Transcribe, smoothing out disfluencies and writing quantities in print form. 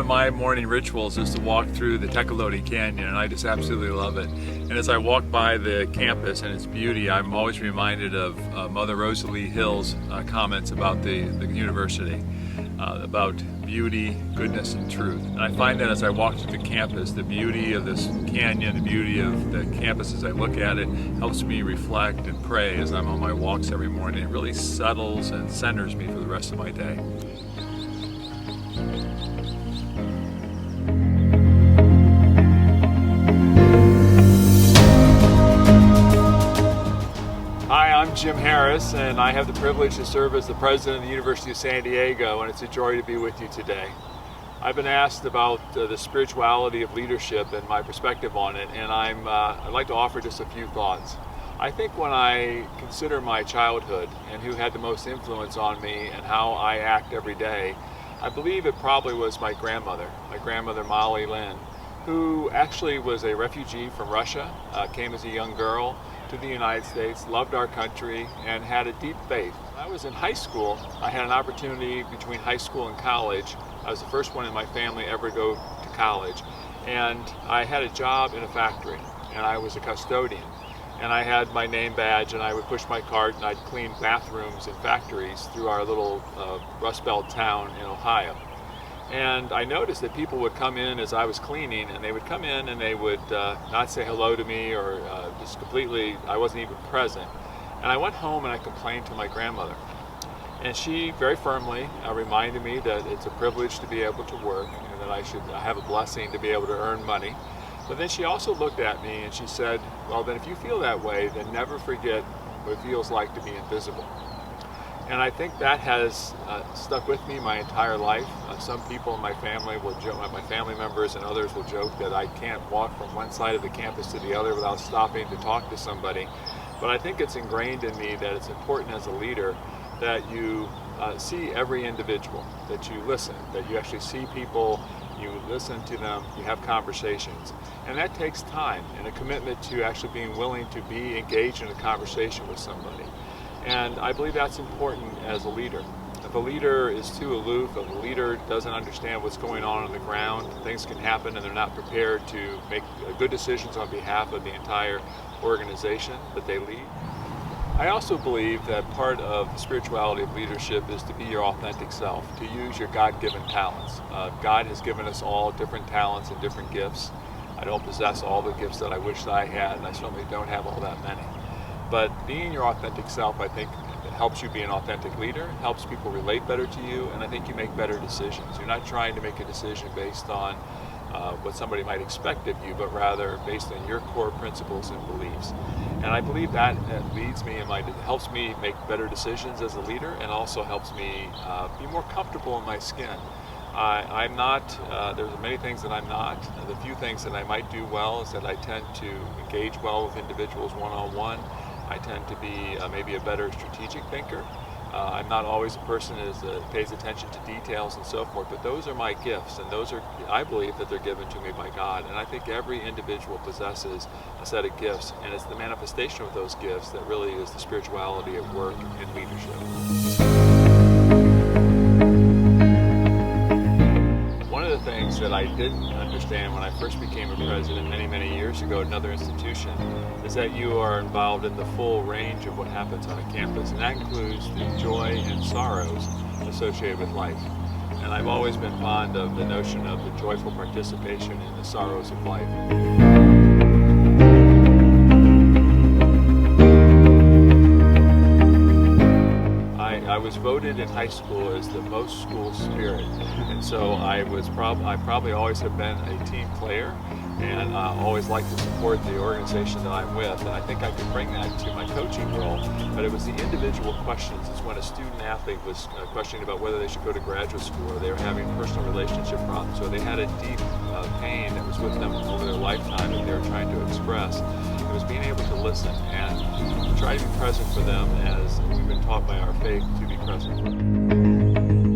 of my morning rituals is to walk through the Tecolote Canyon, and I just absolutely love it. And as I walk by the campus and its beauty, I'm always reminded of Mother Rosalie Hill's comments about the university, about beauty, goodness, and truth. And I find that as I walk through the campus, the beauty of this canyon, the beauty of the campus as I look at it, helps me reflect and pray as I'm on my walks every morning. It really settles and centers me for the rest of my day. Hi, I'm Jim Harris, and I have the privilege to serve as the president of the University of San Diego, and it's a joy to be with you today. I've been asked about the spirituality of leadership and my perspective on it, and I'd like to offer just a few thoughts. I think when I consider my childhood and who had the most influence on me and how I act every day, I believe it probably was my grandmother Molly Lynn, who actually was a refugee from Russia, came as a young girl to the United States, loved our country, and had a deep faith. When I was in high school, I had an opportunity between high school and college. I was the first one in my family ever to go to college, and I had a job in a factory, and I was a custodian. And I had my name badge, and I would push my cart, and I'd clean bathrooms in factories through our little Rust Belt town in Ohio. And I noticed that people would come in as I was cleaning, and they would come in and they would not say hello to me, or just completely, I wasn't even present. And I went home and I complained to my grandmother. And she very firmly reminded me that it's a privilege to be able to work, and that I have a blessing to be able to earn money. But then she also looked at me and she said, well, then if you feel that way, then never forget what it feels like to be invisible. And I think that has stuck with me my entire life. Some people in my family will joke, my family members and others will joke that I can't walk from one side of the campus to the other without stopping to talk to somebody. But I think it's ingrained in me that it's important as a leader that you see every individual, that you listen, that you actually see people, you listen to them, you have conversations. And that takes time and a commitment to actually being willing to be engaged in a conversation with somebody. And I believe that's important as a leader. If a leader is too aloof, if a leader doesn't understand what's going on the ground, things can happen and they're not prepared to make good decisions on behalf of the entire organization that they lead. I also believe that part of the spirituality of leadership is to be your authentic self, to use your God-given talents. God has given us all different talents and different gifts. I don't possess all the gifts that I wish that I had, and I certainly don't have all that many. But being your authentic self, I think, helps you be an authentic leader, helps people relate better to you, and I think you make better decisions. You're not trying to make a decision based on what somebody might expect of you, but rather based on your core principles and beliefs. And I believe that leads me helps me make better decisions as a leader, and also helps me be more comfortable in my skin. I'm not, there's many things that I'm not. The few things that I might do well is that I tend to engage well with individuals one-on-one. I tend to be maybe a better strategic thinker. I'm not always a person that pays attention to details and so forth, but those are my gifts, and those are, I believe that they're given to me by God. And I think every individual possesses a set of gifts, and it's the manifestation of those gifts that really is the spirituality of work and leadership. Things that I didn't understand when I first became a president many years ago at another institution is that you are involved in the full range of what happens on a campus, and that includes the joy and sorrows associated with life. And I've always been fond of the notion of the joyful participation in the sorrows of life. I was voted in high school as the most school spirit, and so I probably always have been a team player, and always like to support the organization that I'm with, and I think I could bring that to my coaching role. But it was the individual questions. It's when a student athlete was questioning about whether they should go to graduate school, or they were having personal relationship problems, or they had a deep pain that was with them over their lifetime that they were trying to express. It was being able to listen and try to be present for them as we've been taught by our faith to be present for them.